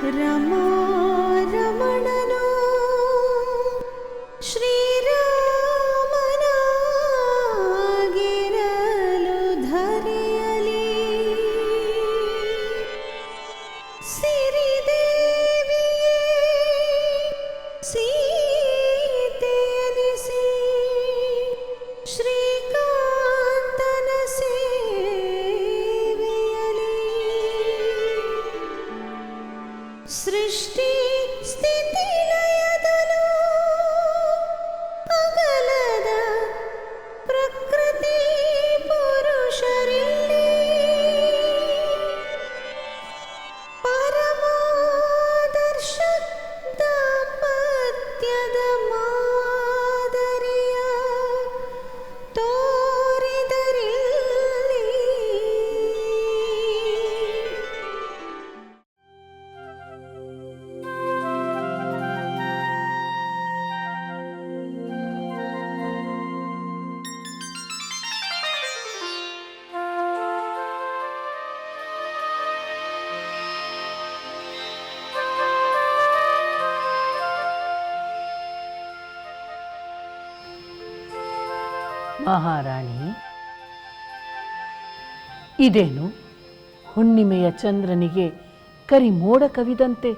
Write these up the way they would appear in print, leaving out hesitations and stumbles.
ರಮಾ ರಮಣನು ಶ್ರೀರಾಮನಾಗಿರಲು ಧರೆಯಲಿ ಸಿರಿದೇವಿಯೇ ಸೀತೆಯನಿಸಿ ಶ್ರೀಕಾಂತನ ಸೇವೆಯಲಿ ಸೃಷ್ಟಿ ಸ್ಥಿತಿ ಲಯದಲು ಅಗಲದ ಪ್ರಕೃತಿ ಪುರುಷರಿಲ್ಲಿ ಪರಮಾದರ್ಶ ದಾಂಪತ್ಯದ ಮಾದರಿಯ ತೋರಿದರಿಲ್ಲಿ ಮಹಾರಾಣಿ, ಇದೇನು ಹುಣ್ಣಿಮೆಯ ಚಂದ್ರನಿಗೆ ಕರಿಮೋಡ ಕವಿದಂತೆ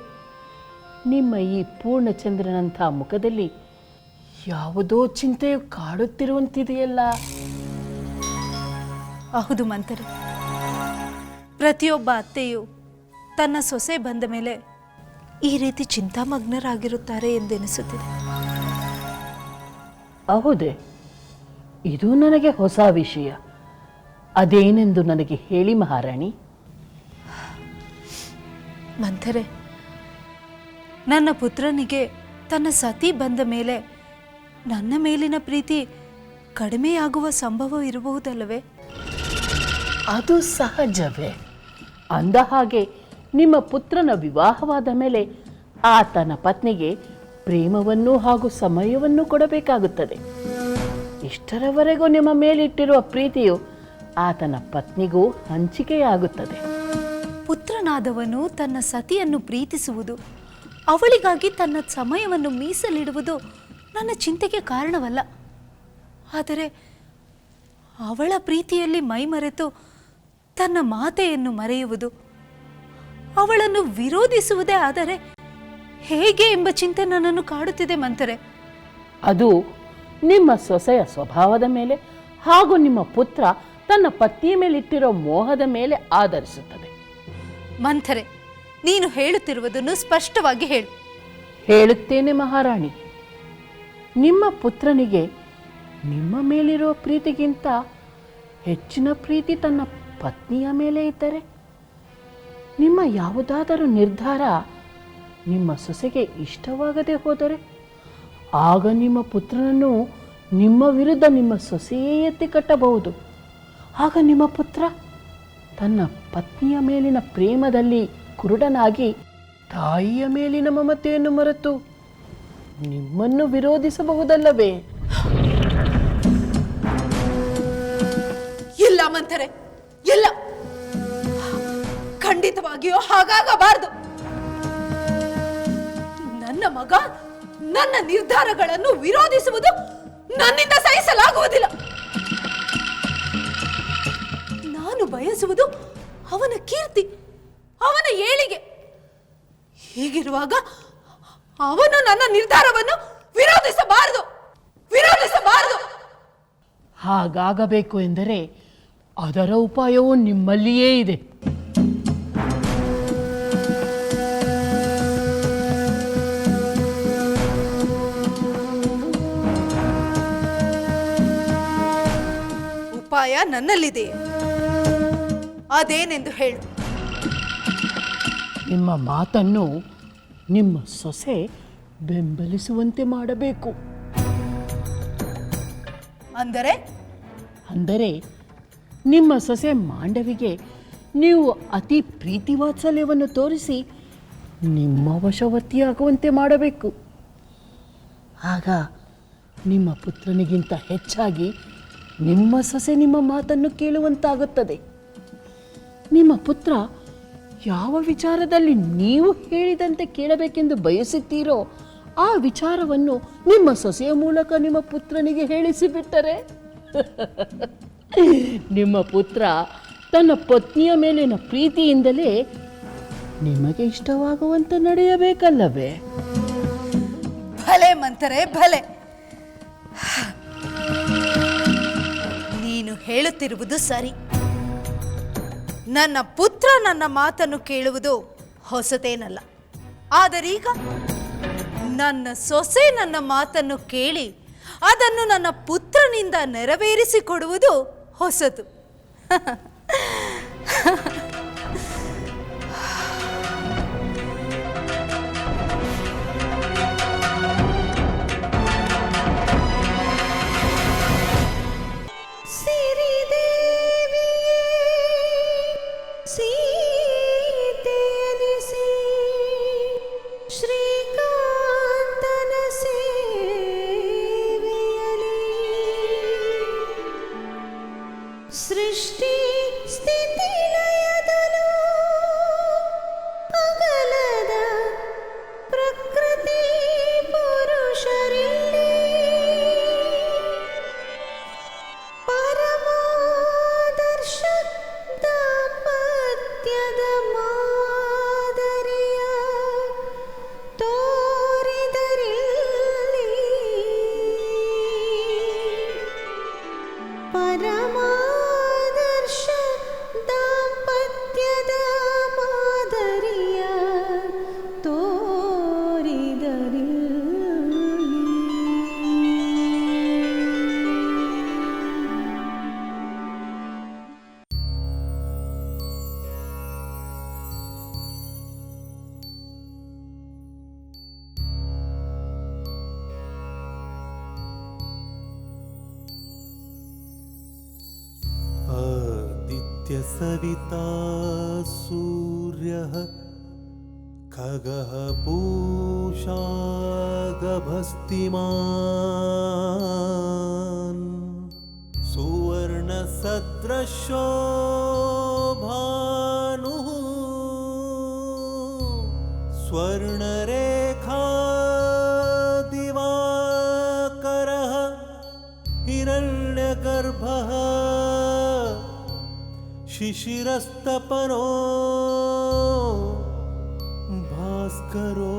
ನಿಮ್ಮ ಈ ಪೂರ್ಣಚಂದ್ರನಂಥ ಮುಖದಲ್ಲಿ ಯಾವುದೋ ಚಿಂತೆಯು ಕಾಡುತ್ತಿರುವಂತಿದೆಯಲ್ಲ? ಹೌದು ಮಂತ್ರಿ, ಪ್ರತಿಯೊಬ್ಬ ಅತ್ತೆಯು ತನ್ನ ಸೊಸೆ ಬಂದ ಮೇಲೆ ಈ ರೀತಿ ಚಿಂತಾಮಗ್ನರಾಗಿರುತ್ತಾರೆ ಎಂದೆನಿಸುತ್ತಿದೆ. ಹೌದೇ? ಇದು ನನಗೆ ಹೊಸ ವಿಷಯ. ಅದೇನೆಂದು ನನಗೆ ಹೇಳಿ ಮಹಾರಾಣಿ. ಮಂಥರೆ, ನನ್ನ ಪುತ್ರನಿಗೆ ತನ್ನ ಸತಿ ಬಂದ ಮೇಲೆ ನನ್ನ ಮೇಲಿನ ಪ್ರೀತಿ ಕಡಿಮೆಯಾಗುವ ಸಂಭವ ಇರಬಹುದಲ್ಲವೇ? ಅದು ಸಹಜವೇ. ಅಂದ ಹಾಗೆ ನಿಮ್ಮ ಪುತ್ರನ ವಿವಾಹವಾದ ಮೇಲೆ ಆತನ ಪತ್ನಿಗೆ ಪ್ರೇಮವನ್ನು ಹಾಗೂ ಸಮಯವನ್ನು ಕೊಡಬೇಕಾಗುತ್ತದೆ. ಇಷ್ಟರವರೆಗೂ ನಿಮ್ಮ ಮೇಲಿಟ್ಟಿರುವ ಪ್ರೀತಿಯು ಆತನ ಪತ್ನಿಗೂ ಹಂಚಿಕೆಯಾಗುತ್ತದೆ. ಪುತ್ರನಾದವನು ತನ್ನ ಸತಿಯನ್ನು ಪ್ರೀತಿಸುವುದು, ಅವಳಿಗಾಗಿ ತನ್ನ ಸಮಯವನ್ನು ಮೀಸಲಿಡುವುದು ನನ್ನ ಚಿಂತೆಗೆ ಕಾರಣವಲ್ಲ. ಆದರೆ ಅವಳ ಪ್ರೀತಿಯಲ್ಲಿ ಮೈಮರೆತು ತನ್ನ ಮಾತೆಯನ್ನು ಮರೆಯುವುದು, ಅವಳನ್ನು ವಿರೋಧಿಸುವುದೇ ಆದರೆ ಹೇಗೆ ಎಂಬ ಚಿಂತೆ ನನ್ನನ್ನು ಕಾಡುತ್ತಿದೆ ಮಂಥರೆ. ಅದು ನಿಮ್ಮ ಸೊಸೆಯ ಸ್ವಭಾವದ ಮೇಲೆ ಹಾಗೂ ನಿಮ್ಮ ಪುತ್ರ ತನ್ನ ಪತ್ನಿಯ ಮೇಲಿಟ್ಟಿರೋ ಮೋಹದ ಮೇಲೆ ಆಧರಿಸುತ್ತದೆ. ಮಂಥರೆ, ನೀನು ಹೇಳುತ್ತಿರುವುದನ್ನು ಸ್ಪಷ್ಟವಾಗಿ ಹೇಳು. ಹೇಳುತ್ತೇನೆ ಮಹಾರಾಣಿ. ನಿಮ್ಮ ಪುತ್ರನಿಗೆ ನಿಮ್ಮ ಮೇಲಿರೋ ಪ್ರೀತಿಗಿಂತ ಹೆಚ್ಚಿನ ಪ್ರೀತಿ ತನ್ನ ಪತ್ನಿಯ ಮೇಲೆ ಇದ್ದರೆ, ನಿಮ್ಮ ಯಾವುದಾದರೂ ನಿರ್ಧಾರ ನಿಮ್ಮ ಸೊಸೆಗೆ ಇಷ್ಟವಾಗದೆ ಹೋದರೆ, ಆಗ ನಿಮ್ಮ ಪುತ್ರನನ್ನು ನಿಮ್ಮ ವಿರುದ್ಧ ನಿಮ್ಮ ಸೊಸೆಯೇ ಎತ್ತಿ ಕಟ್ಟಬಹುದು. ಆಗ ನಿಮ್ಮ ಪುತ್ರ ತನ್ನ ಪತ್ನಿಯ ಮೇಲಿನ ಪ್ರೇಮದಲ್ಲಿ ಕುರುಡನಾಗಿ ತಾಯಿಯ ಮೇಲಿನ ಮಮತೆಯನ್ನು ಮರೆತು ನಿಮ್ಮನ್ನು ವಿರೋಧಿಸಬಹುದಲ್ಲವೇ? ಇಲ್ಲ ಮಂಥರೆ, ಇಲ್ಲ, ಖಂಡಿತವಾಗಿಯೂ ಹಾಗಾಗಬಾರದು. ನನ್ನ ಮಗ ನನ್ನ ನಿರ್ಧಾರಗಳನ್ನು ವಿರೋಧಿಸುವುದು ನನ್ನಿಂದ ಸಹಿಸಲಾಗುವುದಿಲ್ಲ. ನಾನು ಬಯಸುವುದು ಅವನ ಕೀರ್ತಿ, ಅವನ ಏಳಿಗೆ. ಹೀಗಿರುವಾಗ ಅವನು ನನ್ನ ನಿರ್ಧಾರವನ್ನು ವಿರೋಧಿಸಬಾರದು. ಹಾಗಾಗಬೇಕು ಎಂದರೆ ಅದರ ಉಪಾಯವು ನಿಮ್ಮಲ್ಲಿಯೇ ಇದೆ. ಉಪಾಯ ನನ್ನಲ್ಲಿದೆ, ಅದೇನೆಂದು ಹೇಳು. ನಿಮ್ಮ ಮಾತನ್ನು ನಿಮ್ಮ ಸೊಸೆ ಬೆಂಬಲಿಸುವಂತೆ ಮಾಡಬೇಕು. ಅಂದರೆ ನಿಮ್ಮ ಸೊಸೆ ಮಾಂಡವಿಗೆ ನೀವು ಅತಿ ಪ್ರೀತಿ ವಾತ್ಸಲ್ಯವನ್ನು ತೋರಿಸಿ ನಿಮ್ಮ ವಶವರ್ತಿಯಾಗುವಂತೆ ಮಾಡಬೇಕು. ಆಗ ನಿಮ್ಮ ಪುತ್ರನಿಗಿಂತ ಹೆಚ್ಚಾಗಿ ನಿಮ್ಮ ಸೊಸೆ ನಿಮ್ಮ ಮಾತನ್ನು ಕೇಳುವಂತಾಗುತ್ತದೆ. ನಿಮ್ಮ ಪುತ್ರ ಯಾವ ವಿಚಾರದಲ್ಲಿ ನೀವು ಹೇಳಿದಂತೆ ಕೇಳಬೇಕೆಂದು ಬಯಸುತ್ತೀರೋ ಆ ವಿಚಾರವನ್ನು ನಿಮ್ಮ ಸೊಸೆಯ ಮೂಲಕ ನಿಮ್ಮ ಪುತ್ರನಿಗೆ ಹೇಳಿಸಿಬಿಟ್ಟರೆ ನಿಮ್ಮ ಪುತ್ರ ತನ್ನ ಪತ್ನಿಯ ಮೇಲಿನ ಪ್ರೀತಿಯಿಂದಲೇ ನಿಮಗೆ ಇಷ್ಟವಾಗುವಂತೆ ನಡೆಯಬೇಕಲ್ಲವೇ? ಭಲೆ ಮಂತರೆ ಭಲೆ. ನೀನು ಹೇಳುತ್ತಿರುವುದು ಸರಿ. ನನ್ನ ಪುತ್ರ ನನ್ನ ಮಾತನ್ನು ಕೇಳುವುದು ಹೊಸತೇನಲ್ಲ. ಆದರೀಗ ನನ್ನ ಸೊಸೆ ನನ್ನ ಮಾತನ್ನು ಕೇಳಿ ಅದನ್ನು ನನ್ನ ಪುತ್ರನಿಂದ ನೆರವೇರಿಸಿಕೊಡುವುದು ಹೊಸತು. ಸೃಷ್ಟಿ ಸ್ಥಿತಿ ಲಯದಲು ಅಗಲದ ಪ್ರಕೃತಿ ಪುರುಷರಿಲ್ಲಿ ಪರಮಾದರ್ಶ ದಾಂಪತ್ಯದ ಮಾದರಿಯ ತೋರಿದರಿಲ್ಲಿ ದಾಂಪತ್ಯದ ಮಾದರಿಯ ತೋರಿದರಿಲ್ಲಿ. सविता सूर्यः खगः पूषा गभस्तिमान् सुवर्णसदृशो भानुः स्वर्णरेखा दिवाकरः हिरण्यगर्भः शिशिरस्तपनो भास्करो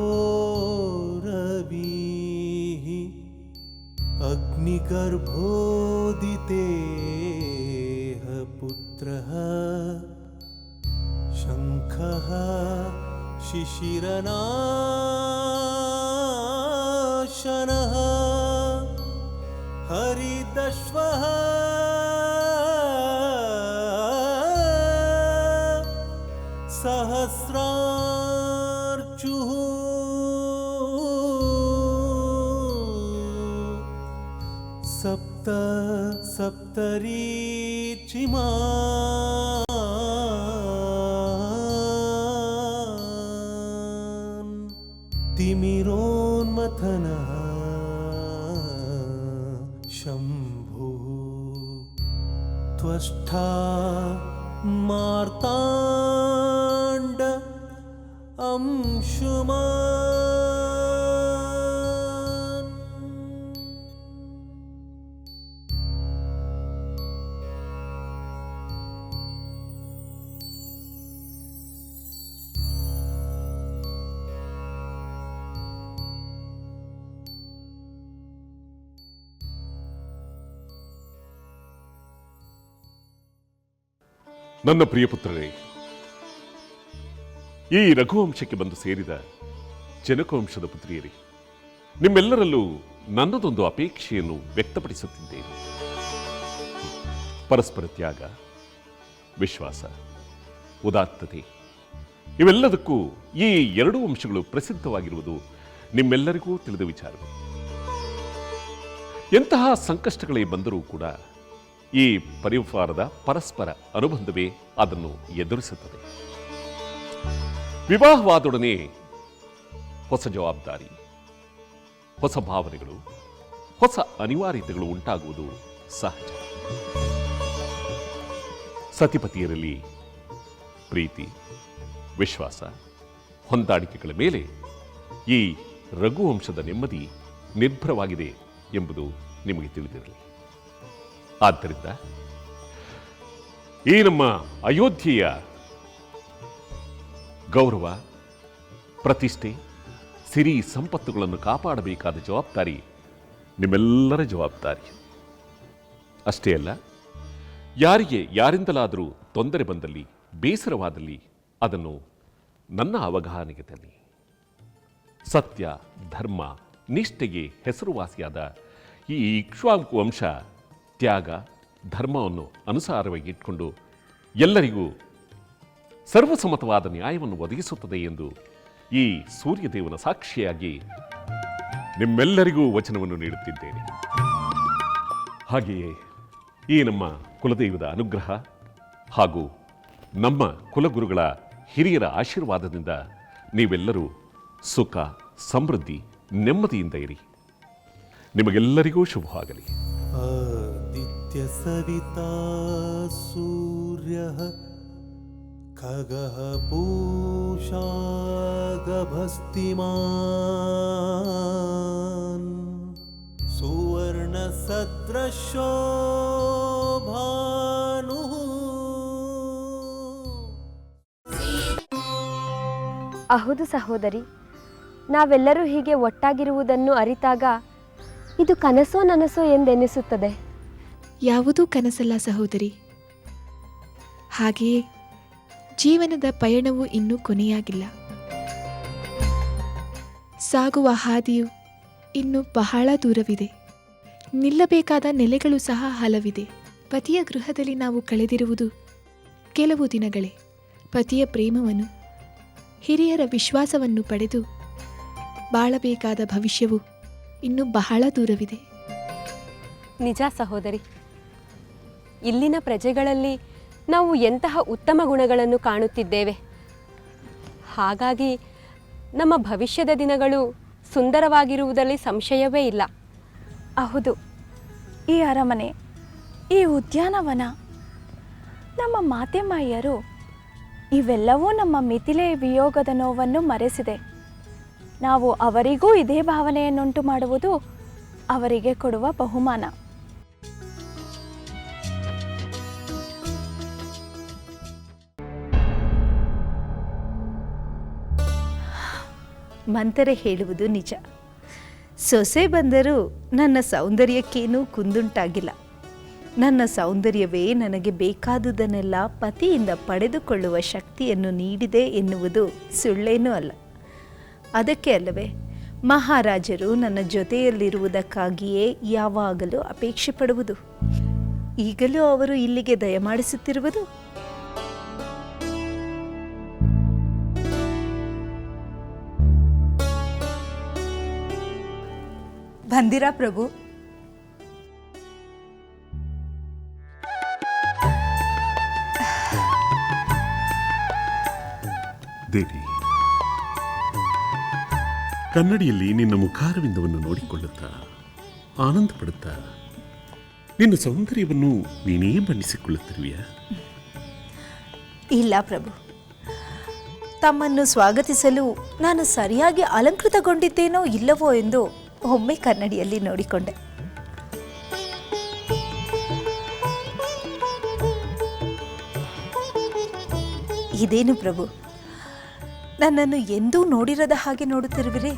रविः अग्निगर्भोदितेः पुत्रः शङ्खः शिशिरनाशनः हरिदश्वः सहस्रार्चुः सप्त सप्तरीचिमान् तिमिरोन्मथनः शम्भुः त्वष्टा मार्ताण्ड अंशुमान्. ನನ್ನ ಪ್ರಿಯ ಪುತ್ರರೇ, ಈ ರಘುವಂಶಕ್ಕೆ ಬಂದು ಸೇರಿದ ಜನಕವಂಶದ ಪುತ್ರಿಯರೇ, ನಿಮ್ಮೆಲ್ಲರಲ್ಲೂ ನನ್ನದೊಂದು ಅಪೇಕ್ಷೆಯನ್ನು ವ್ಯಕ್ತಪಡಿಸುತ್ತಿದ್ದೇನೆ. ಪರಸ್ಪರ ತ್ಯಾಗ, ವಿಶ್ವಾಸ, ಉದಾತ್ತತೆ ಇವೆಲ್ಲದಕ್ಕೂ ಈ ಎರಡೂ ವಂಶಗಳು ಪ್ರಸಿದ್ಧವಾಗಿರುವುದು ನಿಮ್ಮೆಲ್ಲರಿಗೂ ತಿಳಿದ ವಿಚಾರ. ಎಂತಹ ಸಂಕಷ್ಟಗಳೇ ಬಂದರೂ ಕೂಡ ಈ ಪರಿವಾರದ ಪರಸ್ಪರ ಅನುಬಂಧವೇ ಅದನ್ನು ಎದುರಿಸುತ್ತದೆ. ವಿವಾಹವಾದೊಡನೆ ಹೊಸ ಜವಾಬ್ದಾರಿ, ಹೊಸ ಭಾವನೆಗಳು, ಹೊಸ ಅನಿವಾರ್ಯತೆಗಳು ಉಂಟಾಗುವುದು ಸಹಜ. ಸತಿಪತಿಯರಲ್ಲಿ ಪ್ರೀತಿ, ವಿಶ್ವಾಸ ಹೊಂದಾಣಿಕೆಗಳ ಮೇಲೆ ಈ ರಘುವಂಶದ ನೆಮ್ಮದಿ ನಿರ್ಭರವಾಗಿದೆ ಎಂಬುದು ನಿಮಗೆ ತಿಳಿದಿರಲಿ. ಆದ್ದರಿಂದ ಈ ನಮ್ಮ ಅಯೋಧ್ಯೆಯ ಗೌರವ, ಪ್ರತಿಷ್ಠೆ, ಸಿರಿ ಸಂಪತ್ತುಗಳನ್ನು ಕಾಪಾಡಬೇಕಾದ ಜವಾಬ್ದಾರಿ ನಿಮ್ಮೆಲ್ಲರ ಜವಾಬ್ದಾರಿ. ಅಷ್ಟೇ ಅಲ್ಲ, ಯಾರಿಂದಲಾದರೂ ತೊಂದರೆ ಬಂದಲ್ಲಿ, ಬೇಸರವಾದಲ್ಲಿ ಅದನ್ನು ನನ್ನ ಅವಗಾಹನೆಗೆ ತನ್ನಿ. ಸತ್ಯ, ಧರ್ಮ, ನಿಷ್ಠೆಗೆ ಹೆಸರುವಾಸಿಯಾದ ಈ ಇಕ್ಷ್ವಾಕು ವಂಶ ತ್ಯಾಗ, ಧರ್ಮವನ್ನು ಅನುಸಾರವಾಗಿ ಇಟ್ಕೊಂಡು ಎಲ್ಲರಿಗೂ ಸರ್ವಸಮ್ಮತವಾದ ನ್ಯಾಯವನ್ನು ಒದಗಿಸುತ್ತದೆ ಎಂದು ಈ ಸೂರ್ಯದೇವನ ಸಾಕ್ಷಿಯಾಗಿ ನಿಮ್ಮೆಲ್ಲರಿಗೂ ವಚನವನ್ನು ನೀಡುತ್ತಿದ್ದೇನೆ. ಹಾಗೆಯೇ ಈ ನಮ್ಮ ಕುಲದೈವದ ಅನುಗ್ರಹ ಹಾಗೂ ನಮ್ಮ ಕುಲಗುರುಗಳ ಹಿರಿಯರ ಆಶೀರ್ವಾದದಿಂದ ನೀವೆಲ್ಲರೂ ಸುಖ, ಸಮೃದ್ಧಿ, ನೆಮ್ಮದಿಯಿಂದ ಇರಿ. ನಿಮಗೆಲ್ಲರಿಗೂ ಶುಭವಾಗಲಿ. ಆದಿತ್ಯ ಸವಿತಾ ಸೂರ್ಯ ಖಗಃ ಪೂಷಾ ಗಭಸ್ತಿಮಾನ್ ಸುವರ್ಣ ಸದೃಶೋ ಭಾನುಃ. ಹೌದು ಸಹೋದರಿ, ನಾವೆಲ್ಲರೂ ಹೀಗೆ ಒಟ್ಟಾಗಿರುವುದನ್ನು ಅರಿತಾಗ ಇದು ಕನಸೋ ನನಸೋ ಎಂದೆನಿಸುತ್ತದೆ. ಯಾವುದೂ ಕನಸಲ್ಲ ಸಹೋದರಿ. ಹಾಗೆಯೇ ಜೀವನದ ಪಯಣವು ಇನ್ನೂ ಕೊನೆಯಾಗಿಲ್ಲ. ಸಾಗುವ ಹಾದಿಯು ಇನ್ನೂ ಬಹಳ ದೂರವಿದೆ. ನಿಲ್ಲಬೇಕಾದ ನೆಲೆಗಳು ಸಹ ಹಲವಿದೆ. ಪತಿಯ ಗೃಹದಲ್ಲಿ ನಾವು ಕಳೆದಿರುವುದು ಕೆಲವು ದಿನಗಳೇ. ಪತಿಯ ಪ್ರೇಮವನ್ನು, ಹಿರಿಯರ ವಿಶ್ವಾಸವನ್ನು ಪಡೆದು ಬಾಳಬೇಕಾದ ಭವಿಷ್ಯವು ಇನ್ನೂ ಬಹಳ ದೂರವಿದೆ. ನಿಜ ಸಹೋದರಿ, ಇಲ್ಲಿನ ಪ್ರಜೆಗಳಲ್ಲಿ ನಾವು ಎಂತಹ ಉತ್ತಮ ಗುಣಗಳನ್ನು ಕಾಣುತ್ತಿದ್ದೇವೆ. ಹಾಗಾಗಿ ನಮ್ಮ ಭವಿಷ್ಯದ ದಿನಗಳು ಸುಂದರವಾಗಿರುವುದರಲ್ಲಿ ಸಂಶಯವೇ ಇಲ್ಲ. ಹೌದು, ಈ ಅರಮನೆ, ಈ ಉದ್ಯಾನವನ, ನಮ್ಮ ಮಾತೆಮಾಯಿಯರು ಇವೆಲ್ಲವೂ ನಮ್ಮ ಮಿಥಿಲೆಯ ವಿಯೋಗದ ನೋವನ್ನು ಮರೆಸಿದೆ. ನಾವು ಅವರಿಗೂ ಇದೇ ಭಾವನೆಯನ್ನುಂಟು ಮಾಡುವುದು ಅವರಿಗೆ ಕೊಡುವ ಬಹುಮಾನ. ಮಂಥರೆ ಹೇಳುವುದು ನಿಜ. ಸೊಸೆ ಬಂದರೂ ನನ್ನ ಸೌಂದರ್ಯಕ್ಕೇನೂ ಕುಂದುಂಟಾಗಿಲ್ಲ. ನನ್ನ ಸೌಂದರ್ಯವೇ ನನಗೆ ಬೇಕಾದುದನ್ನೆಲ್ಲ ಪತಿಯಿಂದ ಪಡೆದುಕೊಳ್ಳುವ ಶಕ್ತಿಯನ್ನು ನೀಡಿದೆ ಎನ್ನುವುದು ಸುಳ್ಳೇನೂ ಅಲ್ಲ. ಅದಕ್ಕೆ ಅಲ್ಲವೇ ಮಹಾರಾಜರು ನನ್ನ ಜೊತೆಯಲ್ಲಿರುವುದಕ್ಕಾಗಿಯೇ ಯಾವಾಗಲೂ ಅಪೇಕ್ಷೆ ಪಡುವುದು. ಈಗಲೂ ಅವರು ಇಲ್ಲಿಗೆ ದಯಮಾಡಿಸುತ್ತಿರುವುದು. ಬಂದಿರಾ ಪ್ರಭು? ದೇವಿ, ಕನ್ನಡಿಯಲ್ಲಿ ನಿನ್ನ ಮುಖಾರವಿಂದವನ್ನು ನೋಡಿಕೊಳ್ಳುತ್ತಾ ಆನಂದ ಪಡುತ್ತಾ ನಿನ್ನ ಸೌಂದರ್ಯವನ್ನು ನೀನೇ ಬಣ್ಣಿಸಿಕೊಳ್ಳುತ್ತಿರುವೆಯ? ಇಲ್ಲ ಪ್ರಭು, ತಮ್ಮನ್ನು ಸ್ವಾಗತಿಸಲು ನಾನು ಸರಿಯಾಗಿ ಅಲಂಕೃತಗೊಂಡಿದ್ದೇನೋ ಇಲ್ಲವೋ ಎಂದು ಒಮ್ಮೆ ಕನ್ನಡಿಯಲ್ಲಿ ನೋಡಿಕೊಂಡೆ. ಇದೇನು ಪ್ರಭು, ನನ್ನನ್ನು ಎಂದೂ ನೋಡಿರದ ಹಾಗೆ ನೋಡುತ್ತಿರುವಿರಿ?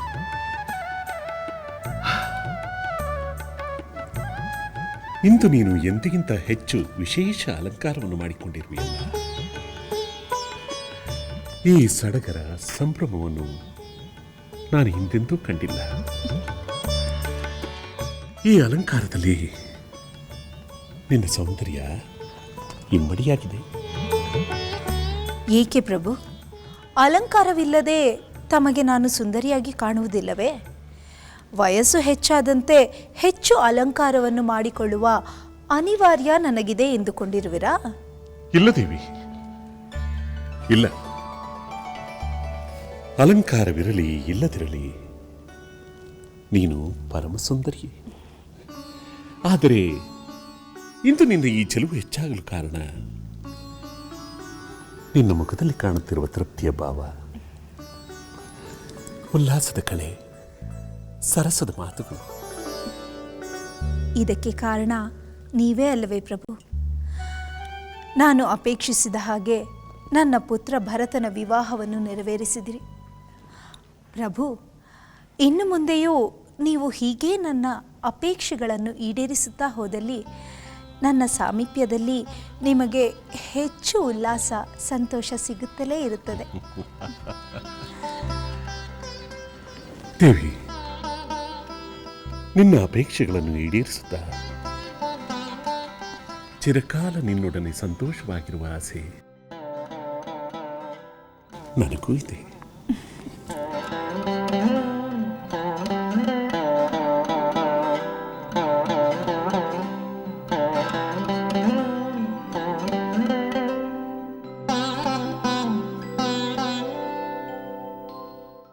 ಇಂದು ನೀನು ಎಂದಿಗಿಂತ ಹೆಚ್ಚು ವಿಶೇಷ ಅಲಂಕಾರವನ್ನು ಮಾಡಿಕೊಂಡಿರುವೆಯಲ್ಲ. ಈ ಸಡಗರ ಸಂಭ್ರಮವನ್ನು ನಾನು ಹಿಂದೆಂದೂ ಕಂಡಿಲ್ಲ. ಈ ಅಲಂಕಾರದಲ್ಲಿ ನಿನ್ನ ಸೌಂದರ್ಯ ಇಮ್ಮಡಿಯಾಗಿದೆ. ಏಕೆ ಪ್ರಭು, ಅಲಂಕಾರವಿಲ್ಲದೆ ತಮಗೆ ನಾನು ಸುಂದರಿಯಾಗಿ ಕಾಣುವುದಿಲ್ಲವೇ? ವಯಸ್ಸು ಹೆಚ್ಚಾದಂತೆ ಹೆಚ್ಚು ಅಲಂಕಾರವನ್ನು ಮಾಡಿಕೊಳ್ಳುವ ಅನಿವಾರ್ಯ ನನಗಿದೆ ಎಂದುಕೊಂಡಿರುವಿರಾ? ಇಲ್ಲ ದೇವಿ, ಇಲ್ಲ. ಅಲಂಕಾರವಿರಲಿ ಇಲ್ಲದಿರಲಿ ನೀನು ಪರಮ ಸುಂದರಿಯೇ. ಆದರೆ ಇಂದು ನಿನ್ನ ಈ ಚೆಲುವು ಹೆಚ್ಚಾಗಲು ಕಾರಣ ನಿನ್ನ ಮುಖದಲ್ಲಿ ಕಾಣುತ್ತಿರುವ ತೃಪ್ತಿಯ ಭಾವ, ಉಲ್ಲಾಸದ ಕಳೆ, ಸರಸದ ಮಾತುಗಳು. ಇದಕ್ಕೆ ಕಾರಣ ನೀವೇ ಅಲ್ಲವೇ ಪ್ರಭು? ನಾನು ಅಪೇಕ್ಷಿಸಿದ ಹಾಗೆ ನನ್ನ ಪುತ್ರ ಭರತನ ವಿವಾಹವನ್ನು ನೆರವೇರಿಸಿದಿರಿ. ಪ್ರಭು, ಇನ್ನು ಮುಂದೆಯೂ ನೀವು ಹೀಗೇ ನನ್ನ ಅಪೇಕ್ಷೆಗಳನ್ನು ಈಡೇರಿಸುತ್ತಾ ಹೋದಲ್ಲಿ ನನ್ನ ಸಾಮೀಪ್ಯದಲ್ಲಿ ನಿಮಗೆ ಹೆಚ್ಚು ಉಲ್ಲಾಸ, ಸಂತೋಷ ಸಿಗುತ್ತಲೇ ಇರುತ್ತದೆ. ದೇವಿ, ನಿನ್ನ ಅಪೇಕ್ಷೆಗಳನ್ನು ಈಡೇರಿಸುತ್ತಾ ಚಿರಕಾಲ ನಿನ್ನೊಡನೆ ಸಂತೋಷವಾಗಿರುವ ಆಸೆ ನನಗೂ ಇದೆ.